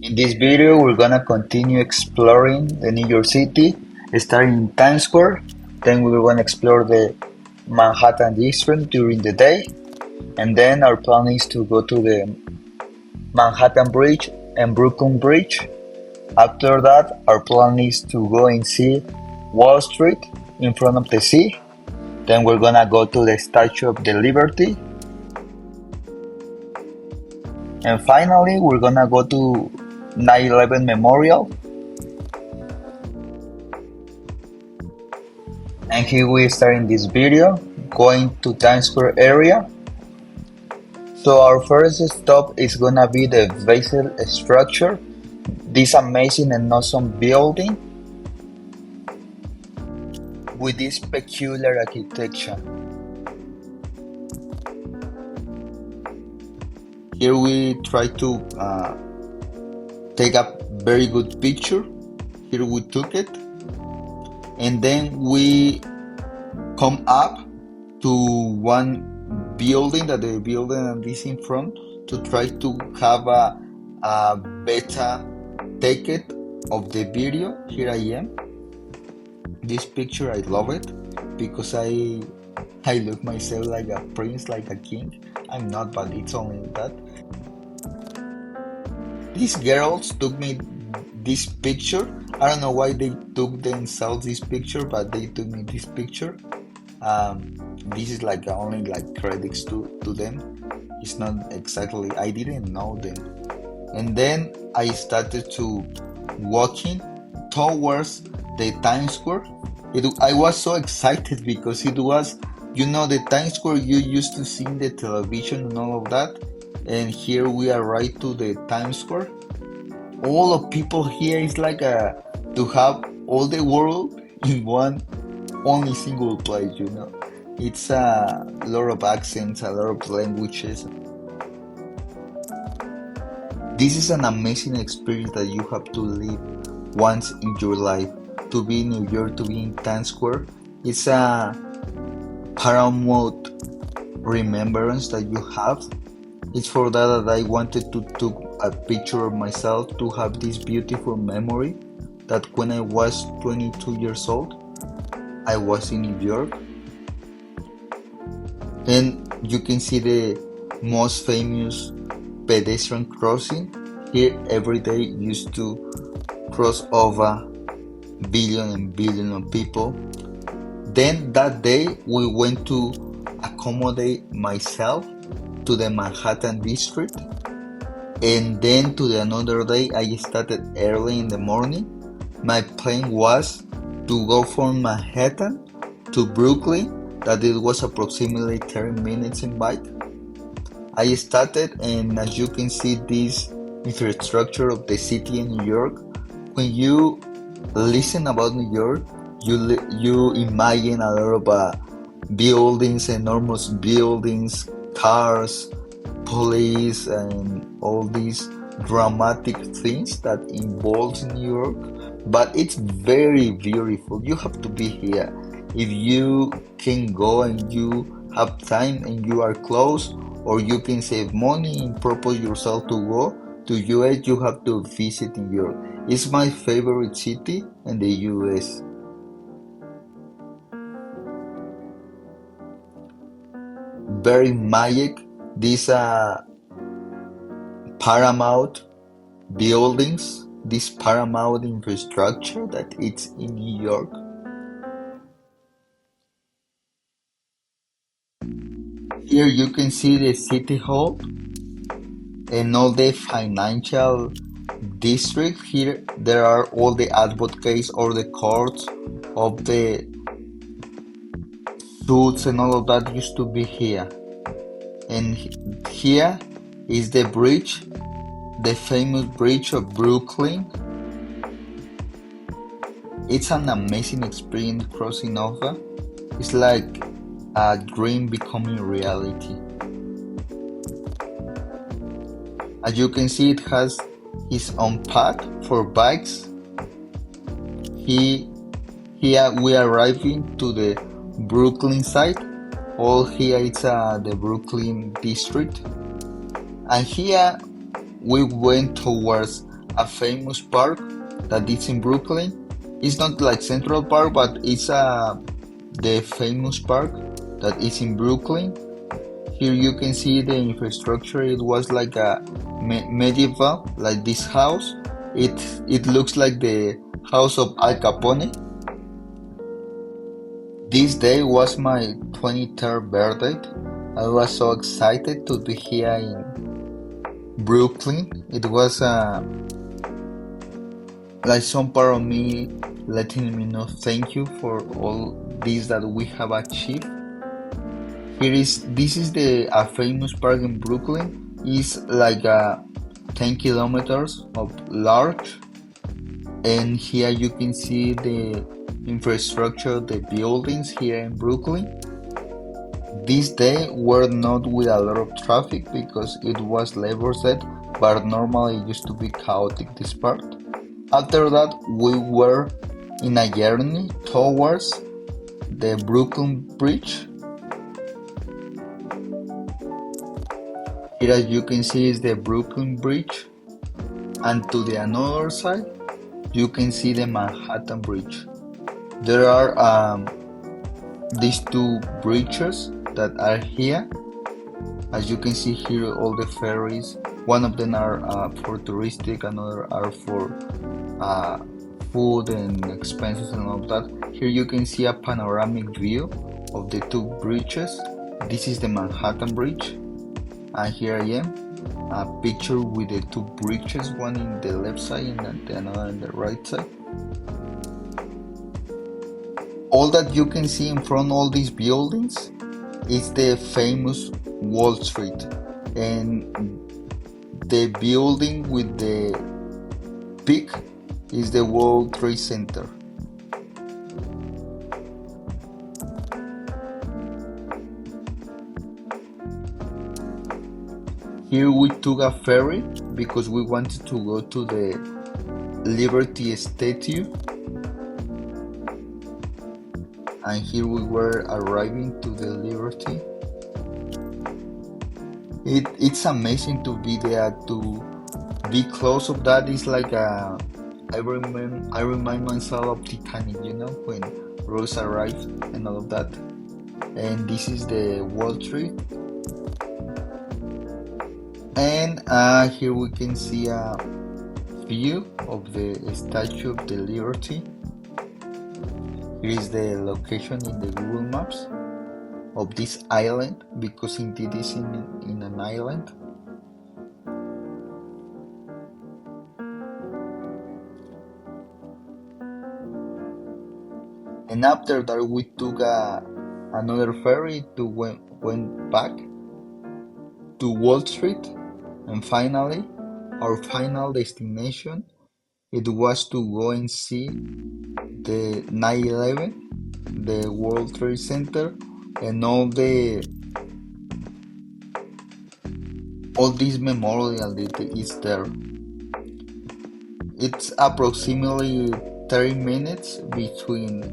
In this video, we're gonna continue exploring the New York City, starting in Times Square. Then we're gonna explore the Manhattan district during the day, and then our plan is to go to the Manhattan Bridge and Brooklyn Bridge. After that, our plan is to go and see Wall Street in front of the sea. Then we're gonna go to the Statue of the Liberty. And finally, we're gonna go to 9/11 Memorial. And here we start in this video, going to Times Square area. So our first stop is gonna be the Basel structure, this amazing and awesome building with this peculiar architecture. Here we try to take a very good picture. Here we took it, and then we come up to one building that the building is in front to try to have a better take it of the video. Here I am. This picture, I love it because I look myself like a prince, like a king. I'm not, but it's only that. These girls took me this picture. I don't know why they took themselves this picture, but they took me this picture. This is like only like credits to them. It's not exactly, I didn't know them. And then I started to walking towards the Times Square. I was so excited because it was, the Times Square you used to see in the television and all of that. And here we are right to the Times Square. All of people here is like to have all the world in one only single place, It's a lot of accents, a lot of languages. This is an amazing experience that you have to live once in your life. To be in New York, to be in Times Square, it's a paramount remembrance that you have. It's for that I wanted to take a picture of myself to have this beautiful memory that when I was 22 years old, I was in New York. And you can see the most famous pedestrian crossing. Here every day used to cross over billion and billion of people. Then that day we went to accommodate myself to the Manhattan district, and then to the another day I started early in the morning. My plan was to go from Manhattan to Brooklyn, that it was approximately 30 minutes in bike. I started, and as you can see, this infrastructure of the city in New York. When you listen about New York, you imagine a lot of buildings, enormous buildings, cars, police, and all these dramatic things that involves New York. But it's very beautiful. You have to be here. If you can go and you have time and you are close, or you can save money and propose yourself to go to US, you have to visit New York. It's my favorite city in the US. Very magic. These paramount buildings, this paramount infrastructure that it's in New York. Here you can see the city hall and all the financial district. Here there are all the advocates or the courts of the suits and all of that used to be here. And here is the bridge, the famous bridge of Brooklyn. It's an amazing experience crossing over. It's like a dream becoming reality. As you can see, it has its own path for bikes. Here we are arriving to the Brooklyn side. All here it's the Brooklyn district. And here we went towards a famous park that is in Brooklyn. It's not like Central Park, but it's the famous park that is in Brooklyn. Here you can see the infrastructure. It was like a medieval, like this house. It looks like the house of Al Capone. This day was my 23rd birthday. I was so excited to be here in Brooklyn. It was like some part of me letting me know thank you for all this that we have achieved. This is the a famous park in Brooklyn. It's like 10 kilometers of large, and here you can see the infrastructure, the buildings here in Brooklyn. This day were not with a lot of traffic because it was Labor Day, but normally it used to be chaotic this part. After that, we were in a journey towards the Brooklyn Bridge. Here, as you can see, is the Brooklyn Bridge, and to the another side, you can see the Manhattan Bridge. There are these two bridges that are here. As you can see here, all the ferries. One of them are for touristic, another are for food and expenses and all that. Here you can see a panoramic view of the two bridges. This is the Manhattan Bridge, and here I am, a picture with the two bridges, one in the left side and the another on the right side. All that you can see in front of all these buildings is the famous Wall Street, and the building with the peak is the World Trade Center. Here we took a ferry because we wanted to go to the Liberty statue, and here we were arriving to the Liberty. It's amazing to be there, to be close of that. It's like I remind myself of Titanic, when Rose arrived and all of that. And this is the Wall Street, and here we can see a view of the Statue of the Liberty. Here is the location in the Google Maps of this island, because indeed it's in an island. And after that we took another ferry to went back to Wall Street, and finally our final destination, it was to go and see the 9/11, the World Trade Center, and all this memorial that is there. It's approximately 30 minutes between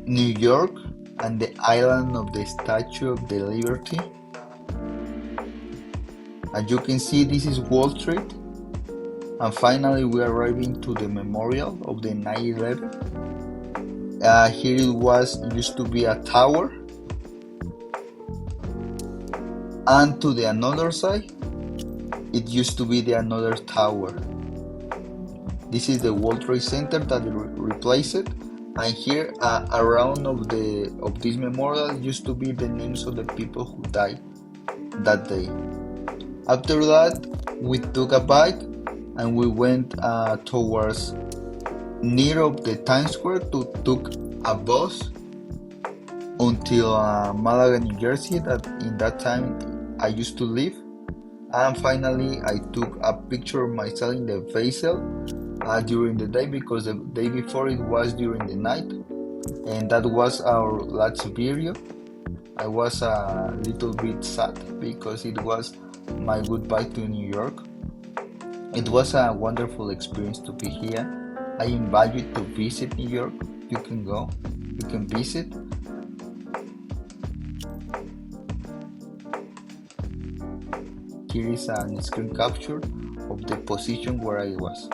New York and the island of the Statue of the Liberty. As you can see, this is Wall Street, and finally we are arriving to the memorial of the 9/11. Here it used to be a tower, and to the another side it used to be another tower. This is the World Trade Center that replaced it, and here around of this memorial used to be the names of the people who died that day. After that, we took a bike and we went towards near of the Times Square to took a bus until Malaga, New Jersey, that in that time I used to live. And finally I took a picture of myself in the vessel during the day, because the day before it was during the night, and that was our last video. I was a little bit sad because it was my goodbye to New York. It was a wonderful experience to be here. I invite you to visit New York. You can go, you can visit. Here is a screen capture of the position where I was.